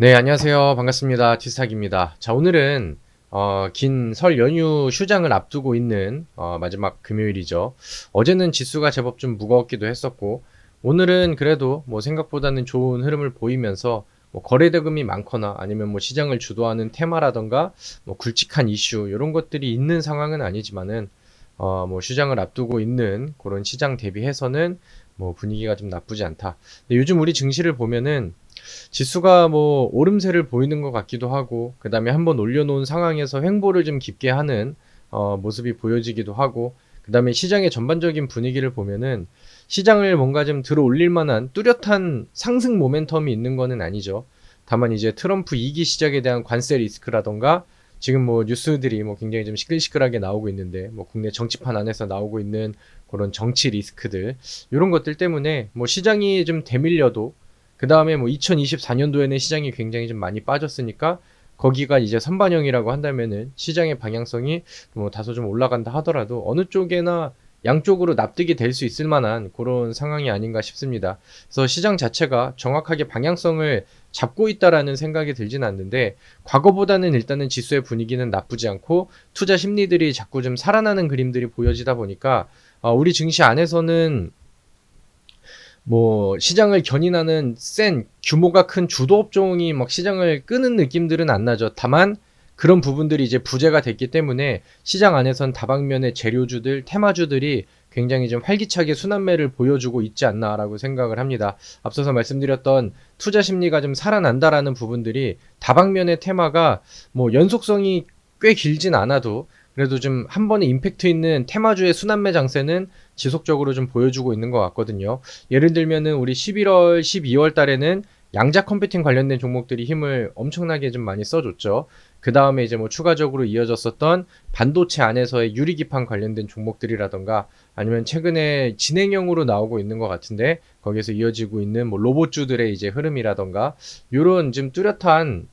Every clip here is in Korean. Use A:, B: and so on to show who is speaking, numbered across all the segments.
A: 네, 안녕하세요. 반갑습니다. 티스탁입니다. 자, 오늘은 긴 설 연휴 휴장을 앞두고 있는 마지막 금요일이죠. 어제는 지수가 제법 좀 무거웠기도 했었고, 오늘은 그래도 뭐 생각보다는 좋은 흐름을 보이면서 뭐 거래 대금이 많거나 아니면 뭐 시장을 주도하는 테마라던가 뭐 굵직한 이슈 이런 것들이 있는 상황은 아니지만은 뭐 휴장을 앞두고 있는 그런 시장 대비해서는 뭐 분위기가 좀 나쁘지 않다. 근데 요즘 우리 증시를 보면은 지수가 뭐 오름세를 보이는 것 같기도 하고, 그 다음에 한번 올려놓은 상황에서 횡보를 좀 깊게 하는 모습이 보여지기도 하고, 그 다음에 시장의 전반적인 분위기를 보면은 시장을 뭔가 좀 들어 올릴 만한 뚜렷한 상승 모멘텀이 있는 거는 아니죠. 다만 이제 트럼프 2기 시작에 대한 관세 리스크라던가 지금 뭐 뉴스들이 뭐 굉장히 좀 시끌시끌하게 나오고 있는데, 뭐 국내 정치판 안에서 나오고 있는 그런 정치 리스크들, 이런 것들 때문에 뭐 시장이 좀 대밀려도, 그 다음에 뭐 2024년도에는 시장이 굉장히 좀 많이 빠졌으니까 거기가 이제 선반영이라고 한다면은 시장의 방향성이 뭐 다소 좀 올라간다 하더라도 어느 쪽에나 양쪽으로 납득이 될 수 있을 만한 그런 상황이 아닌가 싶습니다. 그래서 시장 자체가 정확하게 방향성을 잡고 있다라는 생각이 들진 않는데, 과거보다는 일단은 지수의 분위기는 나쁘지 않고 투자 심리들이 자꾸 좀 살아나는 그림들이 보여지다 보니까 우리 증시 안에서는 뭐 시장을 견인하는 센 규모가 큰 주도 업종이 막 시장을 끄는 느낌들은 안 나죠. 다만 그런 부분들이 이제 부재가 됐기 때문에 시장 안에선 다방면의 재료주들, 테마주들이 굉장히 좀 활기차게 순환매를 보여주고 있지 않나라고 생각을 합니다. 앞서서 말씀드렸던 투자 심리가 좀 살아난다라는 부분들이 다방면의 테마가 뭐 연속성이 꽤 길진 않아도 그래도 좀 한 번에 임팩트 있는 테마주의 순환매 장세는 지속적으로 좀 보여주고 있는 것 같거든요. 예를 들면은 우리 11월, 12월 달에는 양자 컴퓨팅 관련된 종목들이 힘을 엄청나게 좀 많이 써줬죠. 그 다음에 이제 뭐 추가적으로 이어졌었던 반도체 안에서의 유리기판 관련된 종목들이라던가, 아니면 최근에 진행형으로 나오고 있는 것 같은데 거기에서 이어지고 있는 뭐 로봇주들의 이제 흐름이라던가, 요런 좀 뚜렷한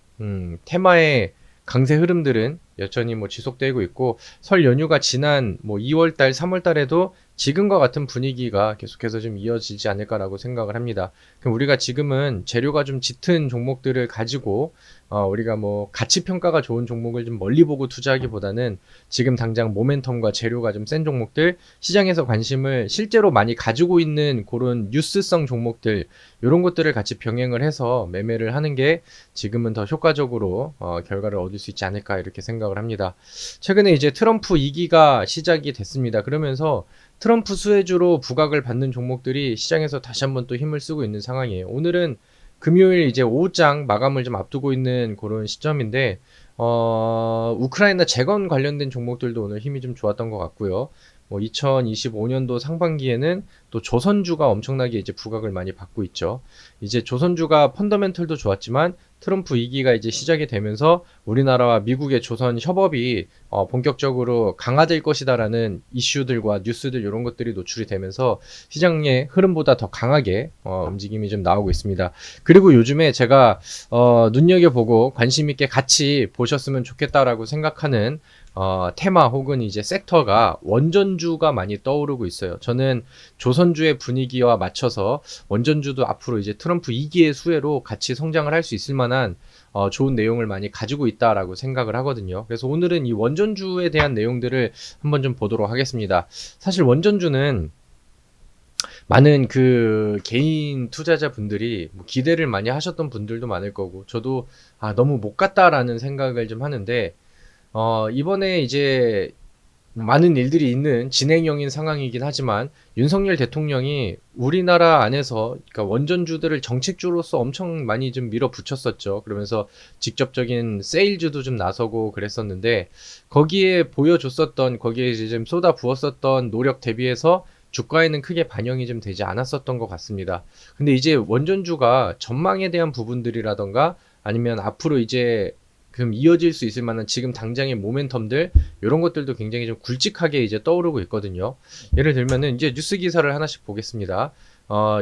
A: 테마의 강세 흐름들은 여전히 뭐 지속되고 있고, 설 연휴가 지난 뭐 2월달, 3월달에도 지금과 같은 분위기가 계속해서 좀 이어지지 않을까라고 생각을 합니다. 그럼 우리가 지금은 재료가 좀 짙은 종목들을 가지고 우리가 뭐 가치 평가가 좋은 종목을 좀 멀리 보고 투자하기보다는 지금 당장 모멘텀과 재료가 좀 센 종목들, 시장에서 관심을 실제로 많이 가지고 있는 그런 뉴스성 종목들, 이런 것들을 같이 병행을 해서 매매를 하는 게 지금은 더 효과적으로 결과를 얻을 수 있지 않을까 이렇게 생각을 합니다. 최근에 이제 트럼프 2기가 시작이 됐습니다. 그러면서 트럼프 수혜주로 부각을 받는 종목들이 시장에서 다시 한번 또 힘을 쓰고 있는 상황이에요. 오늘은 금요일 이제 오후장 마감을 좀 앞두고 있는 그런 시점인데, 우크라이나 재건 관련된 종목들도 오늘 힘이 좀 좋았던 것 같고요. 뭐 2025년도 상반기에는 또 조선주가 엄청나게 이제 부각을 많이 받고 있죠. 이제 조선주가 펀더멘털도 좋았지만 트럼프 2기가 이제 시작이 되면서 우리나라와 미국의 조선 협업이 본격적으로 강화될 것이다라는 이슈들과 뉴스들, 이런 것들이 노출이 되면서 시장의 흐름보다 더 강하게 움직임이 좀 나오고 있습니다. 그리고 요즘에 제가 눈여겨보고 관심 있게 같이 보셨으면 좋겠다라고 생각하는 테마 혹은 이제 섹터가 원전주가 많이 떠오르고 있어요. 저는 조선주의 분위기와 맞춰서 원전주도 앞으로 이제 트럼프 2기의 수혜로 같이 성장을 할 수 있을 만한 좋은 내용을 많이 가지고 있다라고 생각을 하거든요. 그래서 오늘은 이 원전주에 대한 내용들을 한번 좀 보도록 하겠습니다. 사실 원전주는 많은 그 개인 투자자분들이 뭐 기대를 많이 하셨던 분들도 많을 거고, 저도 너무 못 갔다라는 생각을 좀 하는데, 이번에 이제 많은 일들이 있는 진행형인 상황이긴 하지만 윤석열 대통령이 우리나라 안에서 그러니까 원전주들을 정책주로서 엄청 많이 좀 밀어붙였었죠. 그러면서 직접적인 세일즈도 좀 나서고 그랬었는데, 거기에 보여줬었던, 거기에 이제 좀 쏟아 부었었던 노력 대비해서 주가에는 크게 반영이 좀 되지 않았었던 것 같습니다. 근데 이제 원전주가 전망에 대한 부분들이라던가 아니면 앞으로 이제 그럼 이어질 수 있을 만한 지금 당장의 모멘텀들, 이런 것들도 굉장히 좀 굵직하게 이제 떠오르고 있거든요. 예를 들면은 이제 뉴스 기사를 하나씩 보겠습니다.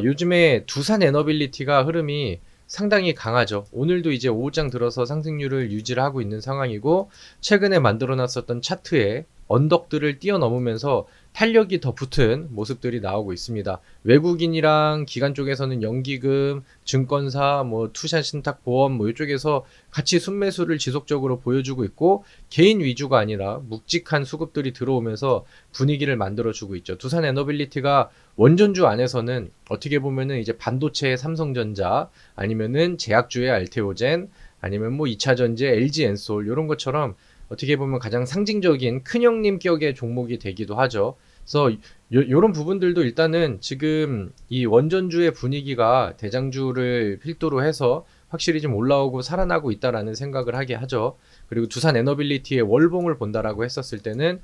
A: 요즘에 두산 에너빌리티가 흐름이 상당히 강하죠. 오늘도 이제 오후장 들어서 상승률을 유지를 하고 있는 상황이고, 최근에 만들어 놨었던 차트에 언덕들을 뛰어넘으면서 탄력이 더 붙은 모습들이 나오고 있습니다. 외국인이랑 기관 쪽에서는 연기금, 증권사, 뭐 투자 신탁 보험 뭐 이쪽에서 같이 순매수를 지속적으로 보여주고 있고, 개인 위주가 아니라 묵직한 수급들이 들어오면서 분위기를 만들어주고 있죠. 두산 에너빌리티가 원전주 안에서는 어떻게 보면은 이제 반도체의 삼성전자, 아니면은 제약주의 알테오젠, 아니면 뭐 2차전지 LG 엔솔 이런 것처럼 어떻게 보면 가장 상징적인 큰형님 격의 종목이 되기도 하죠. 그래서 요런 부분들도 일단은 지금 이 원전주의 분위기가 대장주를 필두로 해서 확실히 좀 올라오고 살아나고 있다라는 생각을 하게 하죠. 그리고 두산 에너빌리티의 월봉을 본다라고 했었을 때는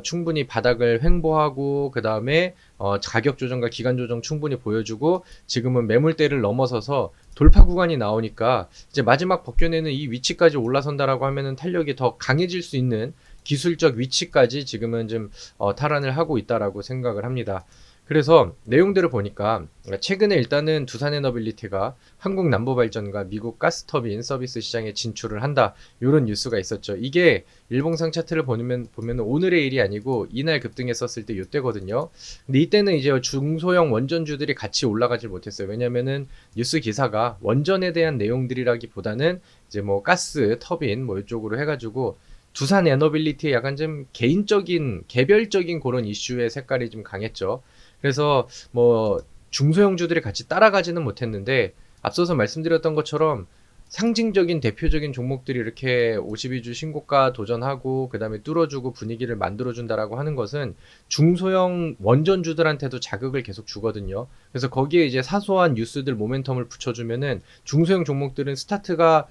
A: 충분히 바닥을 횡보하고, 그 다음에 가격 조정과 기간 조정 충분히 보여주고, 지금은 매물대를 넘어서서 돌파 구간이 나오니까 이제 마지막 벗겨내는 이 위치까지 올라선다라고 하면은 탄력이 더 강해질 수 있는 기술적 위치까지 지금은 좀 탈환을 하고 있다라고 생각을 합니다. 그래서 내용들을 보니까 최근에 일단은 두산에너빌리티가 한국 남부발전과 미국 가스터빈 서비스 시장에 진출을 한다, 이런 뉴스가 있었죠. 이게 일봉상 차트를 보면 오늘의 일이 아니고 이날 급등했었을 때 이때거든요. 근데 이때는 이제 중소형 원전주들이 같이 올라가지 못했어요. 왜냐면은 뉴스 기사가 원전에 대한 내용들이라기보다는 이제 뭐 가스 터빈 뭐 이쪽으로 해가지고 두산 에너빌리티의 약간 좀 개인적인 개별적인 그런 이슈의 색깔이 좀 강했죠. 그래서 뭐 중소형주들이 같이 따라가지는 못했는데, 앞서서 말씀드렸던 것처럼 상징적인 대표적인 종목들이 이렇게 52주 신고가 도전하고 그 다음에 뚫어주고 분위기를 만들어준다라고 하는 것은 중소형 원전주들한테도 자극을 계속 주거든요. 그래서 거기에 이제 사소한 뉴스들 모멘텀을 붙여주면은 중소형 종목들은 스타트가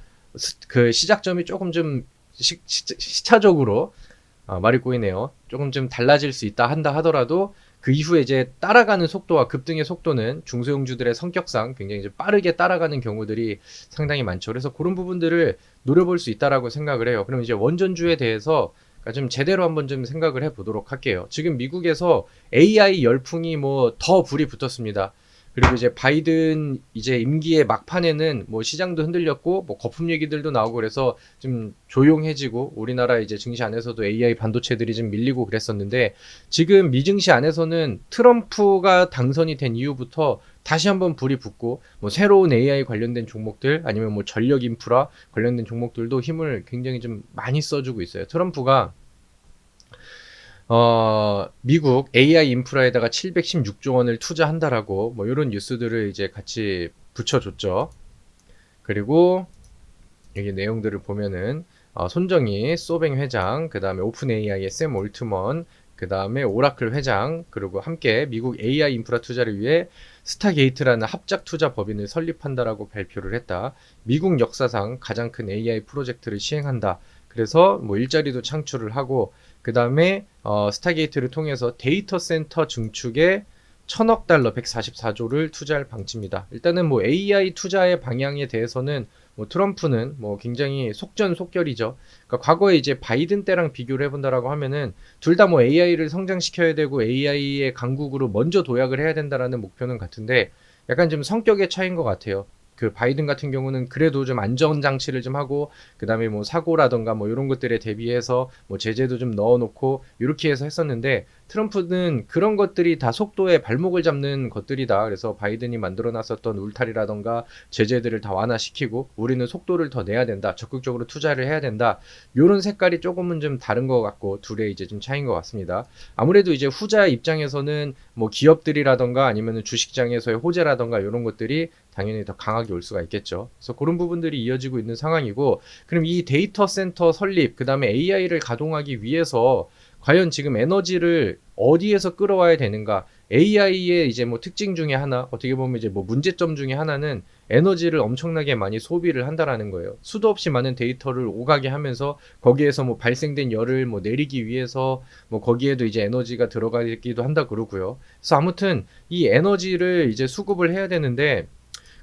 A: 그 시작점이 조금 좀 시차적으로 말이 꼬이네요. 조금 좀 달라질 수 있다 한다 하더라도 그 이후에 이제 따라가는 속도와 급등의 속도는 중소형주들의 성격상 굉장히 이제 빠르게 따라가는 경우들이 상당히 많죠. 그래서 그런 부분들을 노려볼 수 있다라고 생각을 해요. 그럼 이제 원전주에 대해서 좀 제대로 한번 좀 생각을 해보도록 할게요. 지금 미국에서 AI 열풍이 뭐 더 불이 붙었습니다. 그리고 이제 바이든 이제 임기의 막판에는 뭐 시장도 흔들렸고 뭐 거품 얘기들도 나오고 그래서 좀 조용해지고, 우리나라 이제 증시 안에서도 AI 반도체들이 좀 밀리고 그랬었는데, 지금 미증시 안에서는 트럼프가 당선이 된 이후부터 다시 한번 불이 붙고, 뭐 새로운 AI 관련된 종목들 아니면 뭐 전력 인프라 관련된 종목들도 힘을 굉장히 좀 많이 써주고 있어요. 트럼프가 미국 AI 인프라에다가 716조 원을 투자한다라고 뭐 이런 뉴스들을 이제 같이 붙여줬죠. 그리고 여기 내용들을 보면은 손정희 소뱅 회장, 그 다음에 오픈 AI의 샘 올트먼, 그 다음에 오라클 회장, 그리고 함께 미국 AI 인프라 투자를 위해 스타게이트라는 합작 투자 법인을 설립한다라고 발표를 했다. 미국 역사상 가장 큰 AI 프로젝트를 시행한다. 그래서 뭐 일자리도 창출을 하고, 그 다음에 스타게이트를 통해서 데이터 센터 증축에 1000억 달러 144조를 투자할 방침이다. 일단은 뭐 AI 투자의 방향에 대해서는 뭐 트럼프는 뭐 굉장히 속전속결이죠. 그러니까 과거에 이제 바이든 때랑 비교를 해본다라고 하면은 둘 다 뭐 AI를 성장시켜야 되고 AI의 강국으로 먼저 도약을 해야 된다라는 목표는 같은데, 약간 좀 성격의 차이인 것 같아요. 그 바이든 같은 경우는 그래도 좀 안전 장치를 좀 하고, 그 다음에 뭐 사고라던가 뭐 이런 것들에 대비해서 뭐 제재도 좀 넣어놓고 이렇게 해서 했었는데, 트럼프는 그런 것들이 다 속도에 발목을 잡는 것들이다. 그래서 바이든이 만들어놨었던 울타리라던가 제재들을 다 완화시키고 우리는 속도를 더 내야 된다, 적극적으로 투자를 해야 된다, 요런 색깔이 조금은 좀 다른 것 같고 둘의 이제 좀 차이인 것 같습니다. 아무래도 이제 후자 입장에서는 뭐 기업들이라던가 아니면 주식장에서의 호재라던가 이런 것들이 당연히 더 강하게 올 수가 있겠죠. 그래서 그런 부분들이 이어지고 있는 상황이고, 그럼 이 데이터 센터 설립, 그 다음에 AI를 가동하기 위해서 과연 지금 에너지를 어디에서 끌어와야 되는가? AI의 이제 뭐 특징 중에 하나, 어떻게 보면 이제 뭐 문제점 중에 하나는 에너지를 엄청나게 많이 소비를 한다라는 거예요. 수도 없이 많은 데이터를 오가게 하면서 거기에서 뭐 발생된 열을 뭐 내리기 위해서 뭐 거기에도 이제 에너지가 들어가기도 한다 그러고요. 그래서 아무튼 이 에너지를 이제 수급을 해야 되는데,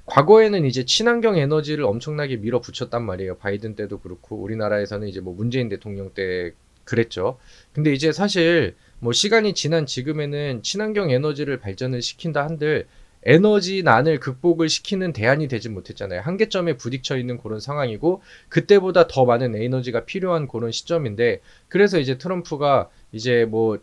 A: 과거에는 이제 친환경 에너지를 엄청나게 밀어붙였단 말이에요. 바이든 때도 그렇고 우리나라에서는 이제 뭐 문재인 대통령 때 그랬죠. 근데 이제 사실 뭐 시간이 지난 지금에는 친환경 에너지를 발전을 시킨다 한들 에너지난을 극복을 시키는 대안이 되지 못했잖아요. 한계점에 부딪혀 있는 그런 상황이고 그때보다 더 많은 에너지가 필요한 그런 시점인데 그래서 이제 트럼프가 이제 뭐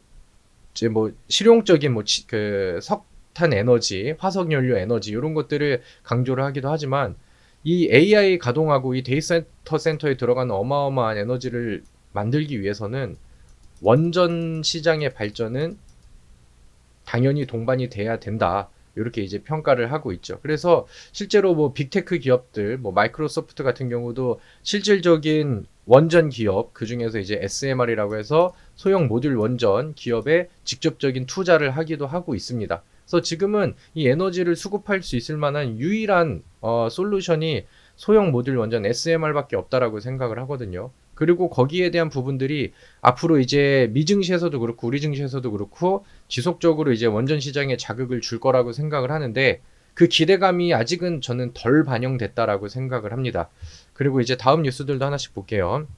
A: 실용적인 그 석탄 에너지, 화석 연료 에너지 이런 것들을 강조를 하기도 하지만 이 AI 가동하고 이 데이터 센터에 들어가는 어마어마한 에너지를 만들기 위해서는 원전 시장의 발전은 당연히 동반이 돼야 된다. 이렇게 이제 평가를 하고 있죠. 그래서 실제로 뭐 빅테크 기업들, 뭐 마이크로소프트 같은 경우도 실질적인 원전 기업, 그 중에서 이제 SMR이라고 해서 소형 모듈 원전 기업에 직접적인 투자를 하기도 하고 있습니다. 그래서 지금은 이 에너지를 수급할 수 있을 만한 유일한 솔루션이 소형 모듈 원전 SMR밖에 없다라고 생각을 하거든요. 그리고 거기에 대한 부분들이 앞으로 이제 미증시에서도 그렇고 우리 증시에서도 그렇고 지속적으로 이제 원전 시장에 자극을 줄 거라고 생각을 하는데 그 기대감이 아직은 저는 덜 반영됐다라고 생각을 합니다. 그리고 이제 다음 뉴스들도 하나씩 볼게요.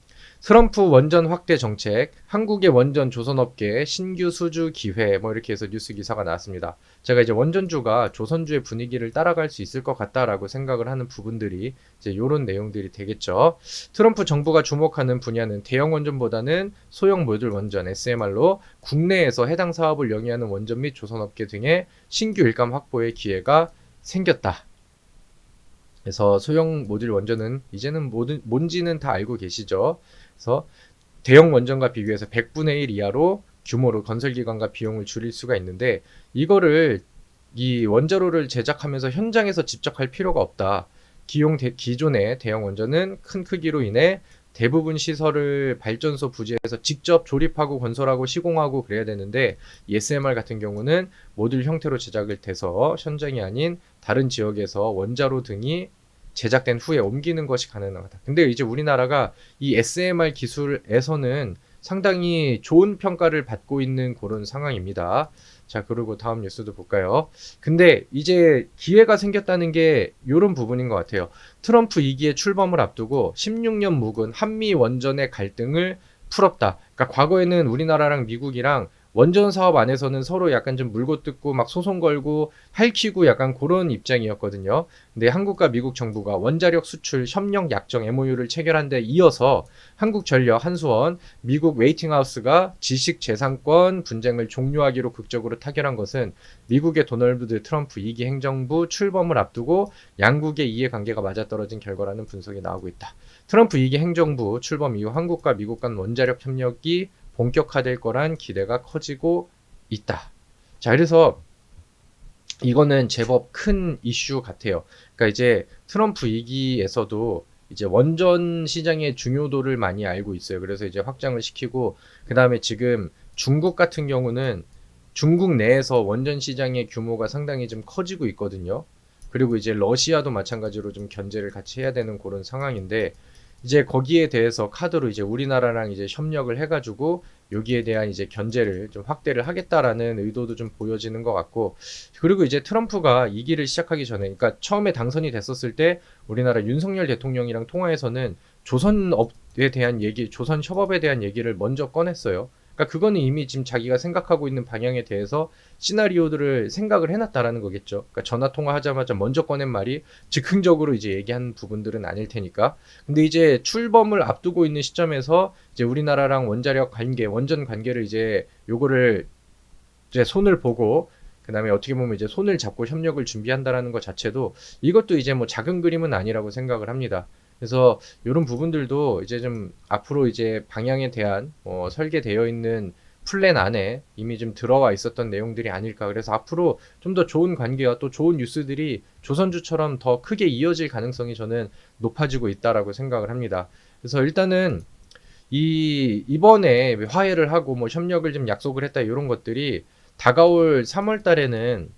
A: 트럼프 원전 확대 정책, 한국의 원전 조선업계 신규 수주 기회 뭐 이렇게 해서 뉴스 기사가 나왔습니다. 제가 이제 원전주가 조선주의 분위기를 따라갈 수 있을 것 같다라고 생각을 하는 부분들이 이제 요런 내용들이 되겠죠. 트럼프 정부가 주목하는 분야는 대형 원전보다는 소형 모듈 원전 SMR로 국내에서 해당 사업을 영위하는 원전 및 조선업계 등의 신규 일감 확보의 기회가 생겼다. 그래서 소형 모듈 원전은 이제는 뭔지는 다 알고 계시죠. 그래서 대형 원전과 비교해서 100분의 1 이하로 규모로 건설기간과 비용을 줄일 수가 있는데 이거를 이 원자로를 제작하면서 현장에서 직접 할 필요가 없다. 기존의 대형 원전은 큰 크기로 인해 대부분 시설을 발전소 부지에서 직접 조립하고 건설하고 시공하고 그래야 되는데 SMR 같은 경우는 모듈 형태로 제작을 돼서 현장이 아닌 다른 지역에서 원자로 등이 제작된 후에 옮기는 것이 가능하다. 근데 이제 우리나라가 이 SMR 기술에서는 상당히 좋은 평가를 받고 있는 그런 상황입니다. 자, 그리고 다음 뉴스도 볼까요? 근데 이제 기회가 생겼다는 게 이런 부분인 것 같아요. 트럼프 2기의 출범을 앞두고 16년 묵은 한미 원전의 갈등을 풀었다. 그러니까 과거에는 우리나라랑 미국이랑 원전 사업 안에서는 서로 약간 좀 물고 뜯고 막 소송 걸고 할퀴고 약간 그런 입장이었거든요. 근데 한국과 미국 정부가 원자력 수출 협력 약정 MOU를 체결한 데 이어서 한국전력, 한수원, 미국 웨이팅하우스가 지식재산권 분쟁을 종료하기로 극적으로 타결한 것은 미국의 도널드 트럼프 2기 행정부 출범을 앞두고 양국의 이해관계가 맞아떨어진 결과라는 분석이 나오고 있다. 트럼프 2기 행정부 출범 이후 한국과 미국 간 원자력 협력이 본격화될 거란 기대가 커지고 있다. 자, 그래서 이거는 제법 큰 이슈 같아요. 그러니까 이제 트럼프 2기에서도 이제 원전 시장의 중요도를 많이 알고 있어요. 그래서 이제 확장을 시키고 그다음에 지금 중국 같은 경우는 중국 내에서 원전 시장의 규모가 상당히 좀 커지고 있거든요. 그리고 이제 러시아도 마찬가지로 좀 견제를 같이 해야 되는 그런 상황인데 이제 거기에 대해서 카드로 이제 우리나라랑 이제 협력을 해가지고 여기에 대한 이제 견제를 좀 확대를 하겠다라는 의도도 좀 보여지는 것 같고 그리고 이제 트럼프가 2기를 시작하기 전에 그러니까 처음에 당선이 됐었을 때 우리나라 윤석열 대통령이랑 통화에서는 조선업에 대한 얘기, 조선협업에 대한 얘기를 먼저 꺼냈어요. 그러니까 그거는 이미 지금 자기가 생각하고 있는 방향에 대해서 시나리오들을 생각을 해놨다라는 거겠죠. 그러니까 전화 통화하자마자 먼저 꺼낸 말이 즉흥적으로 이제 얘기한 부분들은 아닐 테니까. 근데 이제 출범을 앞두고 있는 시점에서 이제 우리나라랑 원자력 관계, 원전 관계를 이제 요거를 이제 손을 보고 그다음에 어떻게 보면 이제 손을 잡고 협력을 준비한다라는 것 자체도 이것도 이제 뭐 작은 그림은 아니라고 생각을 합니다. 그래서 이런 부분들도 이제 좀 앞으로 이제 방향에 대한 설계되어 있는 플랜 안에 이미 좀 들어와 있었던 내용들이 아닐까. 그래서 앞으로 좀 더 좋은 관계와 또 좋은 뉴스들이 조선주처럼 더 크게 이어질 가능성이 저는 높아지고 있다라고 생각을 합니다. 그래서 일단은 이번에 화해를 하고 뭐 협력을 좀 약속을 했다 이런 것들이 다가올 3월 달에는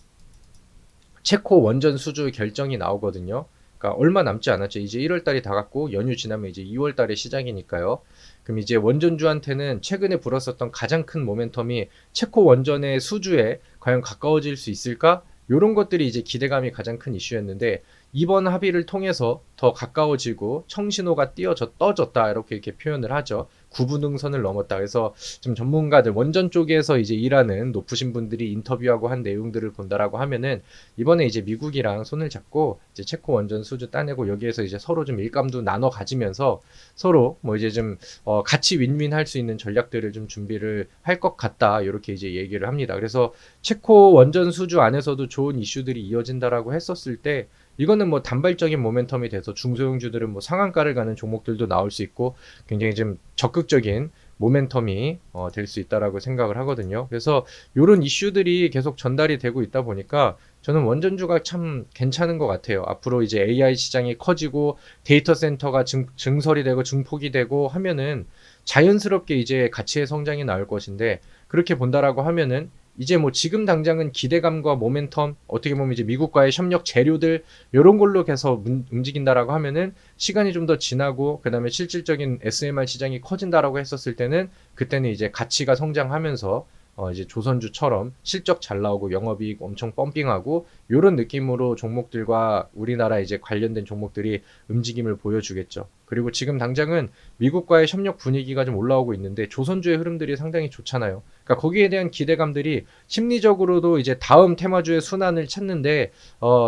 A: 체코 원전 수주 결정이 나오거든요. 그러니까 얼마 남지 않았죠. 이제 1월 달이 다 갔고 연휴 지나면 이제 2월 달에 시작이니까요. 그럼 이제 원전주한테는 최근에 불었었던 가장 큰 모멘텀이 체코 원전의 수주에 과연 가까워질 수 있을까? 이런 것들이 이제 기대감이 가장 큰 이슈였는데 이번 합의를 통해서 더 가까워지고 청신호가 떠졌다 이렇게 표현을 하죠. 구분등선을 넘었다. 그래서 좀 전문가들 원전 쪽에서 이제 일하는 높으신 분들이 인터뷰하고 한 내용들을 본다라고 하면은 이번에 이제 미국이랑 손을 잡고 이제 체코 원전 수주 따내고 여기에서 이제 서로 좀 일감도 나눠 가지면서 서로 뭐 이제 좀 같이 윈윈할 수 있는 전략들을 좀 준비를 할 것 같다 이렇게 이제 얘기를 합니다. 그래서 체코 원전 수주 안에서도 좋은 이슈들이 이어진다라고 했었을 때 이거는 뭐 단발적인 모멘텀이 돼서 중소형주들은 뭐 상한가를 가는 종목들도 나올 수 있고 굉장히 좀 적극적인 모멘텀이 될 수 있다라고 생각을 하거든요. 그래서 이런 이슈들이 계속 전달이 되고 있다 보니까 저는 원전주가 참 괜찮은 것 같아요. 앞으로 이제 AI 시장이 커지고 데이터 센터가 증설이 되고 증폭이 되고 하면은 자연스럽게 이제 가치의 성장이 나올 것인데 그렇게 본다라고 하면은 이제 뭐 지금 당장은 기대감과 모멘텀 어떻게 보면 이제 미국과의 협력 재료들 이런 걸로 계속 움직인다라고 하면은 시간이 좀 더 지나고 그다음에 실질적인 SMR 시장이 커진다라고 했었을 때는 그때는 이제 가치가 성장하면서 이제 조선주처럼 실적 잘 나오고 영업이익 엄청 펌핑하고 이런 느낌으로 종목들과 우리나라 이제 관련된 종목들이 움직임을 보여주겠죠. 그리고 지금 당장은 미국과의 협력 분위기가 좀 올라오고 있는데 조선주의 흐름들이 상당히 좋잖아요. 그러니까 거기에 대한 기대감들이 심리적으로도 이제 다음 테마주의 순환을 찾는데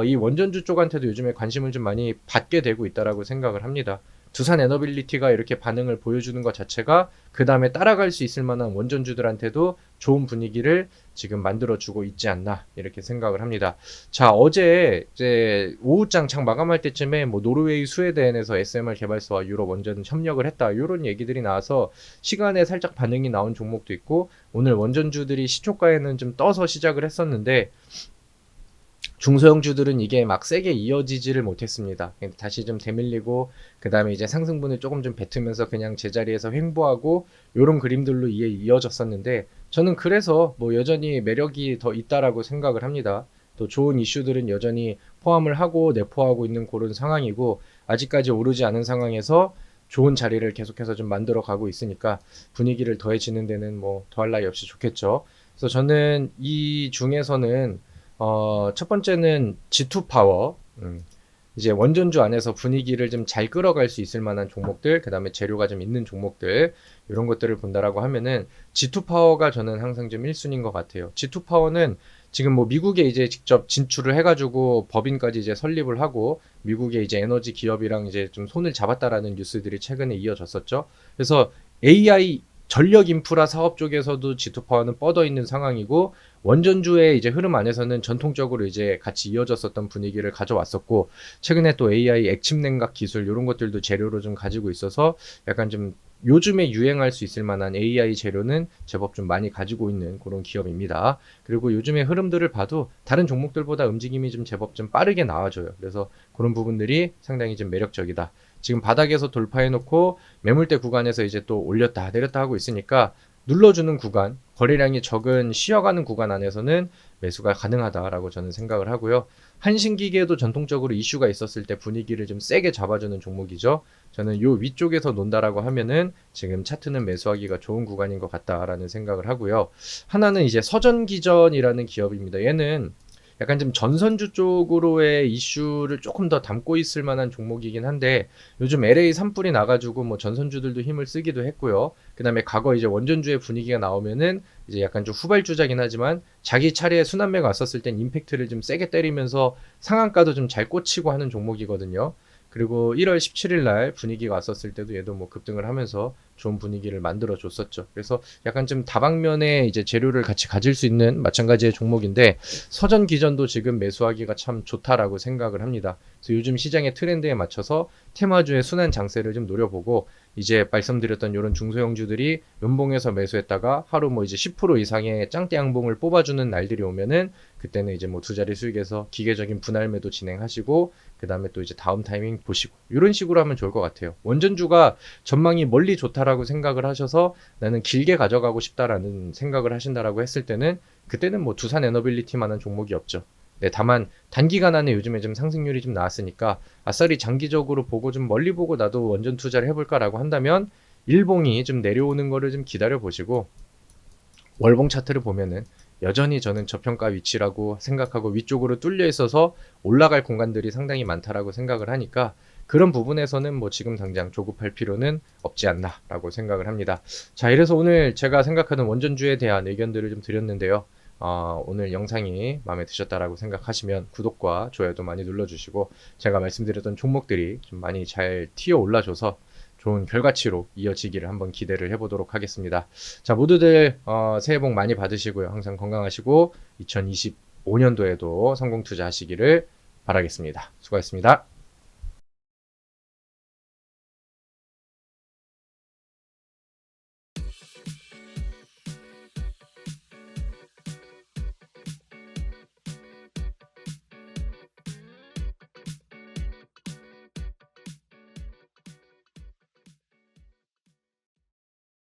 A: 이 원전주 쪽한테도 요즘에 관심을 좀 많이 받게 되고 있다라고 생각을 합니다. 두산 에너빌리티가 이렇게 반응을 보여주는 것 자체가 그 다음에 따라갈 수 있을 만한 원전주들한테도 좋은 분위기를 지금 만들어주고 있지 않나 이렇게 생각을 합니다. 자, 어제 이제 오후장 장 마감할 때쯤에 뭐 노르웨이 스웨덴에서 SMR 개발사와 유럽 원전 협력을 했다 이런 얘기들이 나와서 시간에 살짝 반응이 나온 종목도 있고 오늘 원전주들이 시초가에는 좀 떠서 시작을 했었는데 중소형주들은 이게 막 세게 이어지지를 못했습니다. 다시 좀 대밀리고 그 다음에 이제 상승분을 조금 좀 뱉으면서 그냥 제자리에서 횡보하고 이런 그림들로 이어졌었는데 저는 그래서 뭐 여전히 매력이 더 있다라고 생각을 합니다. 또 좋은 이슈들은 여전히 포함을 하고 내포하고 있는 그런 상황이고 아직까지 오르지 않은 상황에서 좋은 자리를 계속해서 좀 만들어 가고 있으니까 분위기를 더해지는 데는 뭐 더할 나위 없이 좋겠죠. 그래서 저는 이 중에서는 첫 번째는 G2 파워. 이제 원전주 안에서 분위기를 좀 잘 끌어갈 수 있을 만한 종목들, 그 다음에 재료가 좀 있는 종목들, 이런 것들을 본다라고 하면은 G2 파워가 저는 항상 좀 1순위인 것 같아요. G2 파워는 지금 뭐 미국에 이제 직접 진출을 해가지고 법인까지 이제 설립을 하고 미국의 이제 에너지 기업이랑 이제 좀 손을 잡았다라는 뉴스들이 최근에 이어졌었죠. 그래서 AI 전력 인프라 사업 쪽에서도 G2 파워는 뻗어 있는 상황이고 원전주의 이제 흐름 안에서는 전통적으로 이제 같이 이어졌었던 분위기를 가져왔었고 최근에 또 AI 액침 냉각 기술 이런 것들도 재료로 좀 가지고 있어서 약간 좀 요즘에 유행할 수 있을 만한 AI 재료는 제법 좀 많이 가지고 있는 그런 기업입니다. 그리고 요즘의 흐름들을 봐도 다른 종목들보다 움직임이 좀 제법 좀 빠르게 나와줘요. 그래서 그런 부분들이 상당히 좀 매력적이다. 지금 바닥에서 돌파해놓고 매물대 구간에서 이제 또 올렸다 내렸다 하고 있으니까 눌러주는 구간, 거래량이 적은 쉬어가는 구간 안에서는 매수가 가능하다라고 저는 생각을 하고요. 한신기계도 전통적으로 이슈가 있었을 때 분위기를 좀 세게 잡아주는 종목이죠. 저는 요 위쪽에서 논다라고 하면은 지금 차트는 매수하기가 좋은 구간인 것 같다라는 생각을 하고요. 하나는 이제 서전기전이라는 기업입니다. 얘는 약간 좀 전선주 쪽으로의 이슈를 조금 더 담고 있을 만한 종목이긴 한데 요즘 LA 산불이 나가지고 뭐 전선주들도 힘을 쓰기도 했고요. 그 다음에 과거 이제 원전주의 분위기가 나오면은 이제 약간 좀 후발주자긴 하지만 자기 차례에 순환매가 왔었을 땐 임팩트를 좀 세게 때리면서 상한가도 좀 잘 꽂히고 하는 종목이거든요. 그리고 1월 17일 날 분위기가 왔었을 때도 얘도 뭐 급등을 하면서 좋은 분위기를 만들어 줬었죠. 그래서 약간 좀 다방면의 이제 재료를 같이 가질 수 있는 마찬가지의 종목인데 서전 기전도 지금 매수하기가 참 좋다라고 생각을 합니다. 그래서 요즘 시장의 트렌드에 맞춰서 테마주의 순환 장세를 좀 노려보고 이제 말씀드렸던 이런 중소형주들이 연봉에서 매수했다가 하루 뭐 이제 10% 이상의 짱대 양봉을 뽑아주는 날들이 오면은 그때는 이제 뭐 두 자리 수익에서 기계적인 분할 매도 진행하시고 그 다음에 또 이제 다음 타이밍 보시고 이런 식으로 하면 좋을 것 같아요. 원전주가 전망이 멀리 좋다라고 생각을 하셔서 나는 길게 가져가고 싶다라는 생각을 하신다라고 했을 때는 그때는 뭐 두산 에너빌리티만한 종목이 없죠. 네, 다만 단기간 안에 요즘에 좀 상승률이 좀 나왔으니까 아싸리 장기적으로 보고 좀 멀리 보고 나도 원전 투자를 해볼까라고 한다면 일봉이 좀 내려오는 거를 좀 기다려 보시고 월봉 차트를 보면은 여전히 저는 저평가 위치라고 생각하고 위쪽으로 뚫려 있어서 올라갈 공간들이 상당히 많다라고 생각을 하니까 그런 부분에서는 뭐 지금 당장 조급할 필요는 없지 않나라고 생각을 합니다. 자, 이래서 오늘 제가 생각하는 원전주에 대한 의견들을 좀 드렸는데요. 오늘 영상이 마음에 드셨다라고 생각하시면 구독과 좋아요도 많이 눌러주시고 제가 말씀드렸던 종목들이 좀 많이 잘 튀어 올라줘서 좋은 결과치로 이어지기를 한번 기대를 해보도록 하겠습니다. 자, 모두들 새해 복 많이 받으시고요. 항상 건강하시고 2025년도에도 성공 투자하시기를 바라겠습니다. 수고하셨습니다.